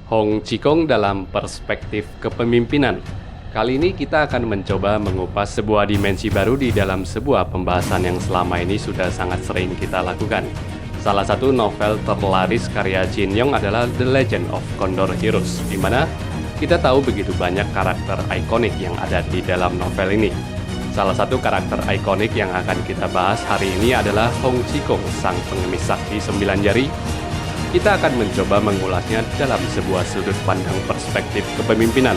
Hong Chikong dalam perspektif kepemimpinan. Kali ini kita akan mencoba mengupas sebuah dimensi baru di dalam sebuah pembahasan yang selama ini sudah sangat sering kita lakukan. Salah satu novel terlaris karya Jin Yong adalah The Legend of Condor Heroes, di mana kita tahu begitu banyak karakter ikonik yang ada di dalam novel ini. Salah satu karakter ikonik yang akan kita bahas hari ini adalah Hong Chikong, sang pengemis sakti 9 jari. Kita akan mencoba mengulasnya dalam sebuah sudut pandang perspektif kepemimpinan.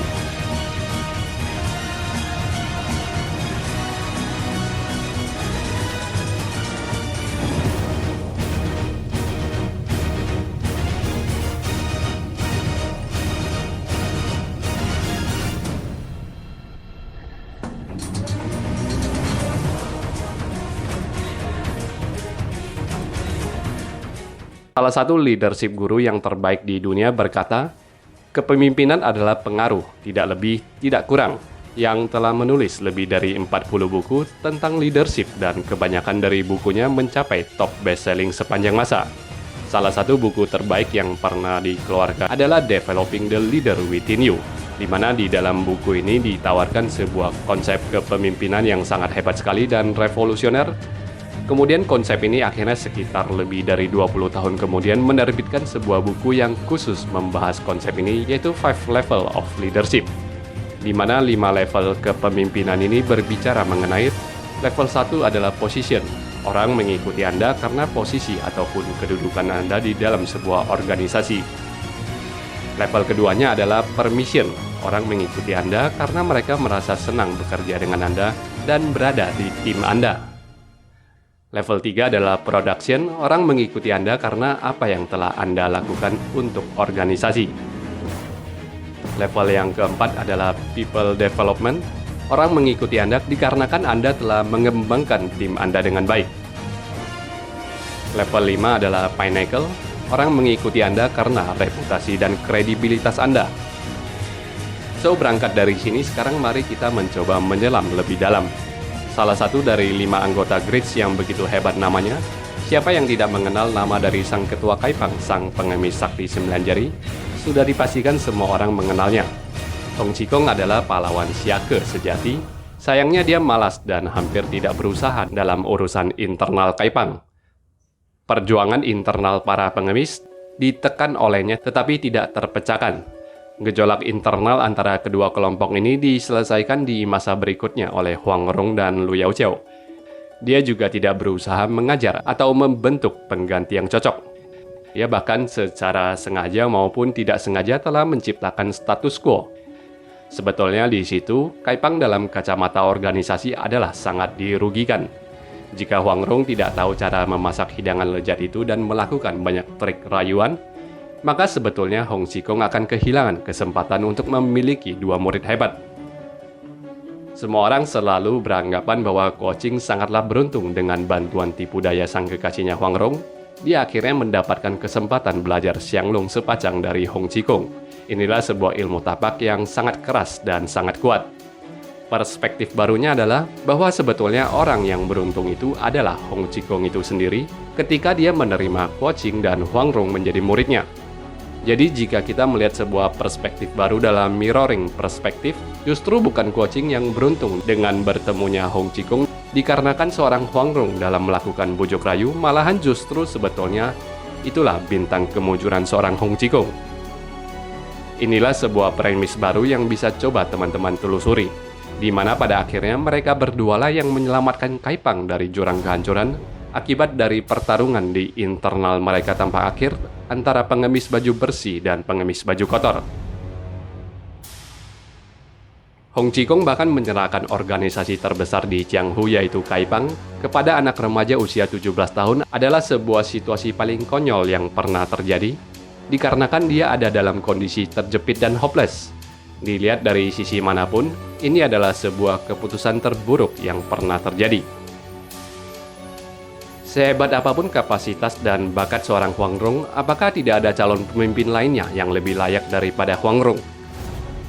Salah satu leadership guru yang terbaik di dunia berkata, kepemimpinan adalah pengaruh, tidak lebih, tidak kurang, yang telah menulis lebih dari 40 buku tentang leadership dan kebanyakan dari bukunya mencapai top best-selling sepanjang masa. Salah satu buku terbaik yang pernah dikeluarkan adalah Developing the Leader Within You, di mana di dalam buku ini ditawarkan sebuah konsep kepemimpinan yang sangat hebat sekali dan revolusioner. Kemudian konsep ini akhirnya sekitar lebih dari 20 tahun kemudian menerbitkan sebuah buku yang khusus membahas konsep ini, yaitu 5 Level of Leadership, di mana 5 level kepemimpinan ini berbicara mengenai level 1 adalah position. Orang mengikuti Anda karena posisi ataupun kedudukan Anda di dalam sebuah organisasi. Level keduanya adalah permission. Orang mengikuti Anda karena mereka merasa senang bekerja dengan Anda dan berada di tim Anda. Level 3 adalah production, orang mengikuti Anda karena apa yang telah Anda lakukan untuk organisasi. Level yang keempat adalah people development, orang mengikuti Anda dikarenakan Anda telah mengembangkan tim Anda dengan baik. Level 5 adalah pinnacle, orang mengikuti Anda karena reputasi dan kredibilitas Anda. So, berangkat dari sini, sekarang mari kita mencoba menyelam lebih dalam. Salah satu dari 5 anggota Grids yang begitu hebat namanya, siapa yang tidak mengenal nama dari sang ketua Kaipang, sang pengemis sakti 9 jari, sudah dipastikan semua orang mengenalnya. Hong Chikong adalah pahlawan siage sejati, sayangnya dia malas dan hampir tidak berusaha dalam urusan internal Kaipang. Perjuangan internal para pengemis ditekan olehnya tetapi tidak terpecahkan. Gejolak internal antara kedua kelompok ini diselesaikan di masa berikutnya oleh Huang Rong dan Lu Yaojiao. Dia juga tidak berusaha mengajar atau membentuk pengganti yang cocok. Dia bahkan secara sengaja maupun tidak sengaja telah menciptakan status quo. Sebetulnya di situ, Kaipang dalam kacamata organisasi adalah sangat dirugikan. Jika Huang Rong tidak tahu cara memasak hidangan lezat itu dan melakukan banyak trik rayuan, maka sebetulnya Hong Chikong akan kehilangan kesempatan untuk memiliki 2 murid hebat. Semua orang selalu beranggapan bahwa Kuo-Ching sangatlah beruntung dengan bantuan tipu daya sang kekasihnya Huang Rong. Dia akhirnya mendapatkan kesempatan belajar Xianglong sepajang dari Hong Chikong. Inilah sebuah ilmu tapak yang sangat keras dan sangat kuat. Perspektif barunya adalah bahwa sebetulnya orang yang beruntung itu adalah Hong Chikong itu sendiri ketika dia menerima Kuo-Ching dan Huang Rong menjadi muridnya. Jadi jika kita melihat sebuah perspektif baru dalam mirroring perspektif, justru bukan Kuo-Ching yang beruntung dengan bertemunya Hong Chikong dikarenakan seorang Huang Rong dalam melakukan bujuk rayu, malahan justru sebetulnya itulah bintang kemunculan seorang Hong Chikong. Inilah sebuah premis baru yang bisa coba teman-teman telusuri, di mana pada akhirnya mereka berdualah yang menyelamatkan Kaipang dari jurang kehancuran akibat dari pertarungan di internal mereka tanpa akhir antara pengemis baju bersih dan pengemis baju kotor. Hong Chikong bahkan menyerahkan organisasi terbesar di Jianghu yaitu Kaipang kepada anak remaja usia 17 tahun adalah sebuah situasi paling konyol yang pernah terjadi dikarenakan dia ada dalam kondisi terjepit dan hopeless. Dilihat dari sisi manapun, ini adalah sebuah keputusan terburuk yang pernah terjadi. Sehebat apapun kapasitas dan bakat seorang Huang Rong, apakah tidak ada calon pemimpin lainnya yang lebih layak daripada Huang Rong?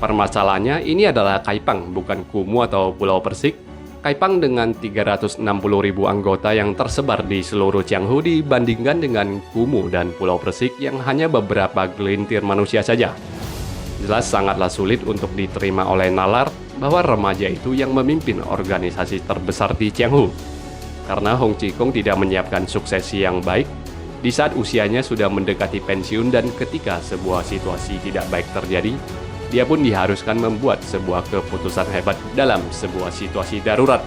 Permasalahannya, ini adalah Kaipang, bukan Kumu atau Pulau Persik. Kaipang dengan 360.000 anggota yang tersebar di seluruh Jianghu dibandingkan dengan Kumu dan Pulau Persik yang hanya beberapa gelintir manusia saja. Jelas sangatlah sulit untuk diterima oleh nalar bahwa remaja itu yang memimpin organisasi terbesar di Jianghu. Karena Hong Zhikong tidak menyiapkan suksesi yang baik di saat usianya sudah mendekati pensiun, dan ketika sebuah situasi tidak baik terjadi, dia pun diharuskan membuat sebuah keputusan hebat dalam sebuah situasi darurat.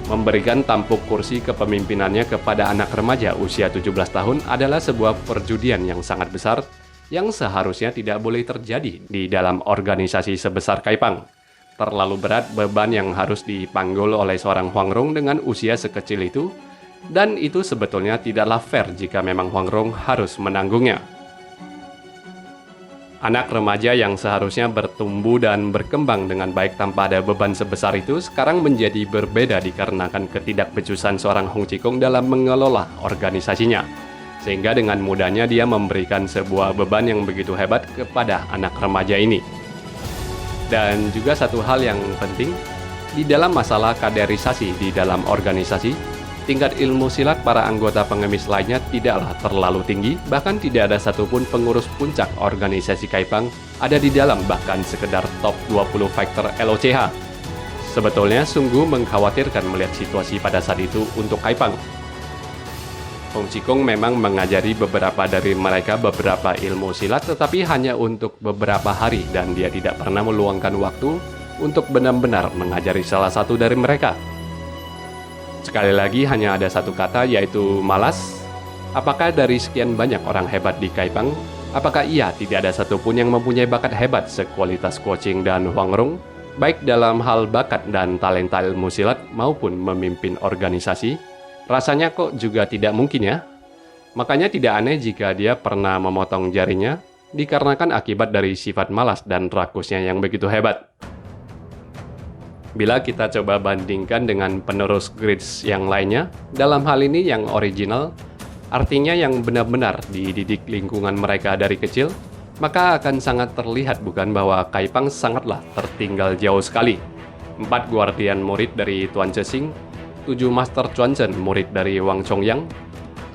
Memberikan tampuk kursi kepemimpinannya kepada anak remaja usia 17 tahun adalah sebuah perjudian yang sangat besar yang seharusnya tidak boleh terjadi di dalam organisasi sebesar Kaipang. Terlalu berat beban yang harus dipanggul oleh seorang Huang Rong dengan usia sekecil itu, dan itu sebetulnya tidaklah fair jika memang Huang Rong harus menanggungnya. Anak remaja yang seharusnya bertumbuh dan berkembang dengan baik tanpa ada beban sebesar itu sekarang menjadi berbeda dikarenakan ketidakbecusan seorang Hong Zhikong dalam mengelola organisasinya. Sehingga dengan mudahnya dia memberikan sebuah beban yang begitu hebat kepada anak remaja ini. Dan juga satu hal yang penting, di dalam masalah kaderisasi di dalam organisasi, tingkat ilmu silat para anggota pengemis lainnya tidaklah terlalu tinggi, bahkan tidak ada satupun pengurus puncak organisasi Kaipang ada di dalam bahkan sekedar top 20 fighter LOCH. Sebetulnya sungguh mengkhawatirkan melihat situasi pada saat itu untuk Kaipang. Hong Zhikong memang mengajari beberapa dari mereka beberapa ilmu silat, tetapi hanya untuk beberapa hari, dan dia tidak pernah meluangkan waktu untuk benar-benar mengajari salah satu dari mereka. Sekali lagi hanya ada satu kata, yaitu malas. Apakah dari sekian banyak orang hebat di Kaipang, apakah ia tidak ada satupun yang mempunyai bakat hebat sekualitas Guo Qing dan Huang Rong, baik dalam hal bakat dan talenta ilmu silat maupun memimpin organisasi? Rasanya kok juga tidak mungkin ya? Makanya tidak aneh jika dia pernah memotong jarinya dikarenakan akibat dari sifat malas dan rakusnya yang begitu hebat. Bila kita coba bandingkan dengan penerus grids yang lainnya, dalam hal ini yang original, artinya yang benar-benar dididik lingkungan mereka dari kecil, maka akan sangat terlihat bukan bahwa Kaipang sangatlah tertinggal jauh sekali. 4 guardian murid dari Tuan Cixing, 7 Master Chuanchen murid dari Wang Chongyang,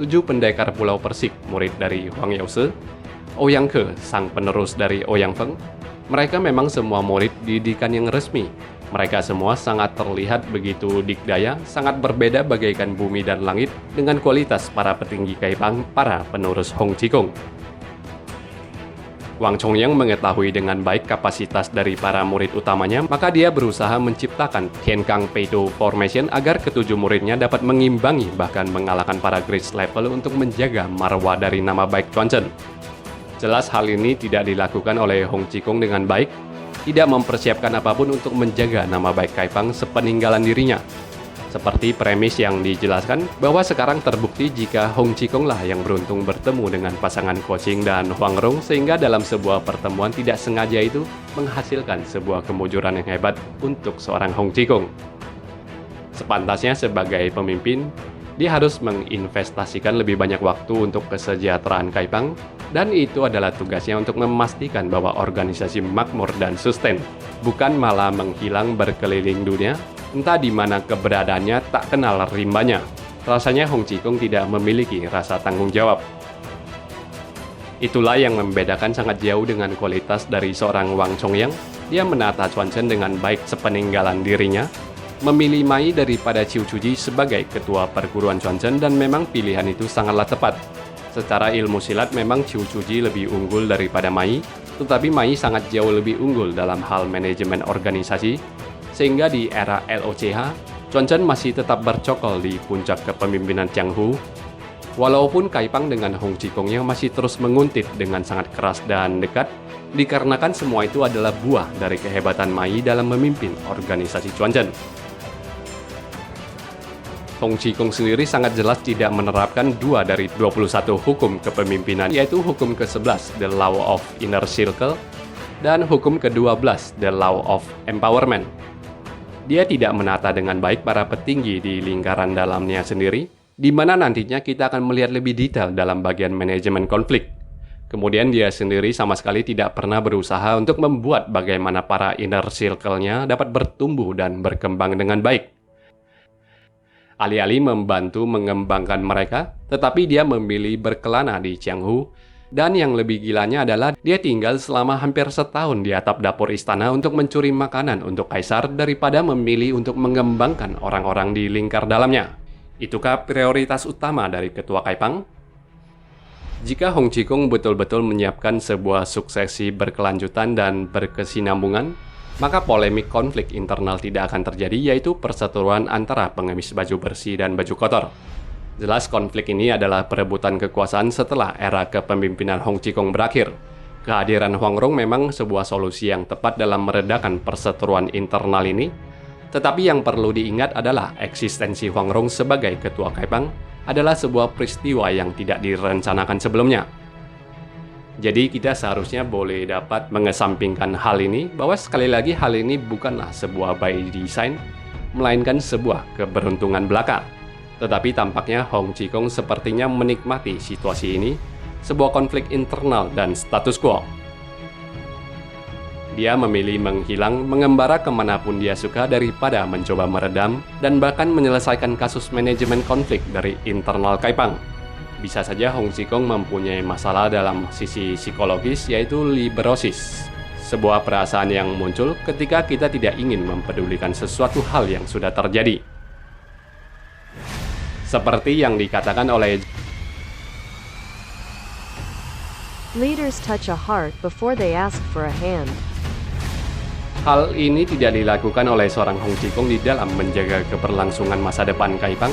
7 pendekar Pulau Persik murid dari Huang Yaose, Ouyang Ke sang penerus dari Ouyang Feng. Mereka memang semua murid didikan yang resmi. Mereka semua sangat terlihat begitu dikdaya, sangat berbeda bagaikan bumi dan langit dengan kualitas para petinggi Kaipang, para penerus Hong Zhikong. Wang Chongyang mengetahui dengan baik kapasitas dari para murid utamanya, maka dia berusaha menciptakan Tienkang Peido Formation agar ketujuh muridnya dapat mengimbangi bahkan mengalahkan para grades level untuk menjaga marwah dari nama baik Chuanchen. Jelas hal ini tidak dilakukan oleh Hong Zhikong dengan baik, tidak mempersiapkan apapun untuk menjaga nama baik Kaipang sepeninggalan dirinya. Seperti premis yang dijelaskan bahwa sekarang terbukti jika Hong Zhikong lah yang beruntung bertemu dengan pasangan Guo Qing dan Huang Rong, sehingga dalam sebuah pertemuan tidak sengaja itu menghasilkan sebuah kemujuran yang hebat untuk seorang Hong Zhikong. Sepantasnya sebagai pemimpin, dia harus menginvestasikan lebih banyak waktu untuk kesejahteraan Kaipang, dan itu adalah tugasnya untuk memastikan bahwa organisasi makmur dan sustain, bukan malah menghilang berkeliling dunia, entah di mana keberadaannya tak kenal rimbanya. Rasanya Hong Zhikong tidak memiliki rasa tanggung jawab. Itulah yang membedakan sangat jauh dengan kualitas dari seorang Wang Chongyang. Dia menata Chuanchen dengan baik sepeninggalan dirinya, memilih Mai daripada Qiu Chuji sebagai ketua perguruan Chuanchen, dan memang pilihan itu sangatlah tepat. Secara ilmu silat memang Qiu Chuji lebih unggul daripada Mai, tetapi Mai sangat jauh lebih unggul dalam hal manajemen organisasi, sehingga di era LOCH, Chuanchen masih tetap bercokol di puncak kepemimpinan Jianghu. Walaupun Kaipang dengan Hong Zhikongnya masih terus menguntit dengan sangat keras dan dekat, dikarenakan semua itu adalah buah dari kehebatan Mai dalam memimpin organisasi Chuanchen. Hong Zhikong sendiri sangat jelas tidak menerapkan 2 dari 21 hukum kepemimpinan, yaitu hukum ke-11, The Law of Inner Circle, dan hukum ke-12, The Law of Empowerment. Dia tidak menata dengan baik para petinggi di lingkaran dalamnya sendiri, di mana nantinya kita akan melihat lebih detail dalam bagian manajemen konflik. Kemudian dia sendiri sama sekali tidak pernah berusaha untuk membuat bagaimana para inner circle-nya dapat bertumbuh dan berkembang dengan baik. Alih-alih membantu mengembangkan mereka, tetapi dia memilih berkelana di Jianghu, Dan yang lebih gilanya adalah dia tinggal selama hampir setahun di atap dapur istana untuk mencuri makanan untuk kaisar daripada memilih untuk mengembangkan orang-orang di lingkar dalamnya. Itukah prioritas utama dari ketua Kaipang? Jika Hong Zhikong betul-betul menyiapkan sebuah suksesi berkelanjutan dan berkesinambungan, maka polemik konflik internal tidak akan terjadi, yaitu perseteruan antara pengemis baju bersih dan baju kotor. Jelas konflik ini adalah perebutan kekuasaan setelah era kepemimpinan Hong Zhikong berakhir. Kehadiran Huang Rong memang sebuah solusi yang tepat dalam meredakan perseteruan internal ini, tetapi yang perlu diingat adalah eksistensi Huang Rong sebagai ketua Kaipang adalah sebuah peristiwa yang tidak direncanakan sebelumnya. Jadi kita seharusnya boleh dapat mengesampingkan hal ini, bahwa sekali lagi hal ini bukanlah sebuah by design, melainkan sebuah keberuntungan belaka. Tetapi tampaknya Hong Zhikong sepertinya menikmati situasi ini, sebuah konflik internal dan status quo. Dia memilih menghilang, mengembara kemanapun dia suka daripada mencoba meredam dan bahkan menyelesaikan kasus manajemen konflik dari internal Kaipang. Bisa saja Hong Zhikong mempunyai masalah dalam sisi psikologis, yaitu liberosis. Sebuah perasaan yang muncul ketika kita tidak ingin mempedulikan sesuatu hal yang sudah terjadi. Seperti yang dikatakan oleh leaders touch a heart before they ask for a hand. Hal ini tidak dilakukan oleh seorang Hong Zhikong di dalam menjaga keberlangsungan masa depan Kaipang.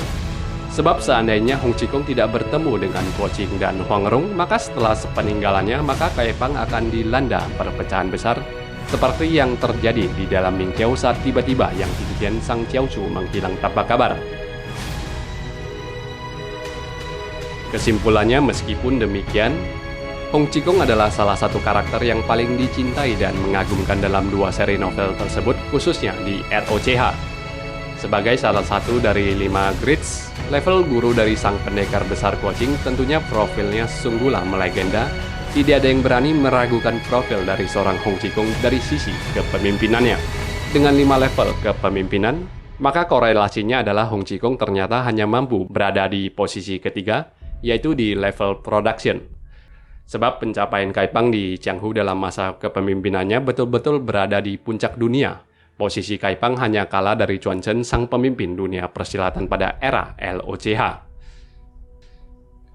Sebab seandainya Hong Zhikong tidak bertemu dengan Guo Qing dan Huang Rong, maka setelah sepeninggalannya maka Kaipang akan dilanda perpecahan besar, seperti yang terjadi di dalam Mingqiao saat tiba-tiba Yang Tidian sang Jiaochu menghilang tanpa kabar. Kesimpulannya, meskipun demikian, Hong Zhikong adalah salah satu karakter yang paling dicintai dan mengagumkan dalam dua seri novel tersebut, khususnya di ROCH. Sebagai salah satu dari 5 grids, level guru dari sang pendekar besar Guo Qing, tentunya profilnya sungguhlah melegenda. Tidak ada yang berani meragukan profil dari seorang Hong Zhikong dari sisi kepemimpinannya. Dengan 5 level kepemimpinan, maka korelasinya adalah Hong Zhikong ternyata hanya mampu berada di posisi ketiga, yaitu di level production. Sebab pencapaian Kaipang di Jianghu dalam masa kepemimpinannya betul-betul berada di puncak dunia. Posisi Kaipang hanya kalah dari Chuanzhen, sang pemimpin dunia persilatan pada era LOCH.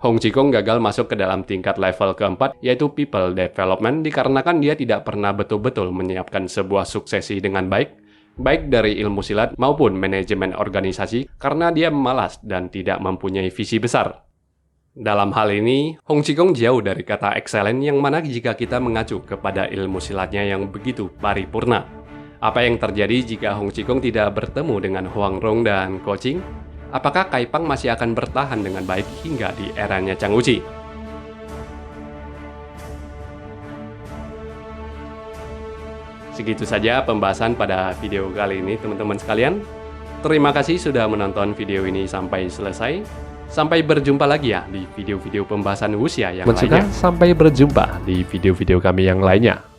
Hong Zhikong gagal masuk ke dalam tingkat level keempat, yaitu people development, dikarenakan dia tidak pernah betul-betul menyiapkan sebuah suksesi dengan baik dari ilmu silat maupun manajemen organisasi, karena dia malas dan tidak mempunyai visi besar. Dalam hal ini, Hong Zhikong jauh dari kata excellent, yang mana jika kita mengacu kepada ilmu silatnya yang begitu paripurna. Apa yang terjadi jika Hong Zhikong tidak bertemu dengan Huang Rong dan Guo Qing? Apakah Kaipang masih akan bertahan dengan baik hingga di eranya Zhang Wuqi? Segitu saja pembahasan pada video kali ini, teman-teman sekalian. Terima kasih sudah menonton video ini sampai selesai. Sampai berjumpa lagi ya di video-video pembahasan wuxia yang lainnya. Sampai berjumpa di video-video kami yang lainnya.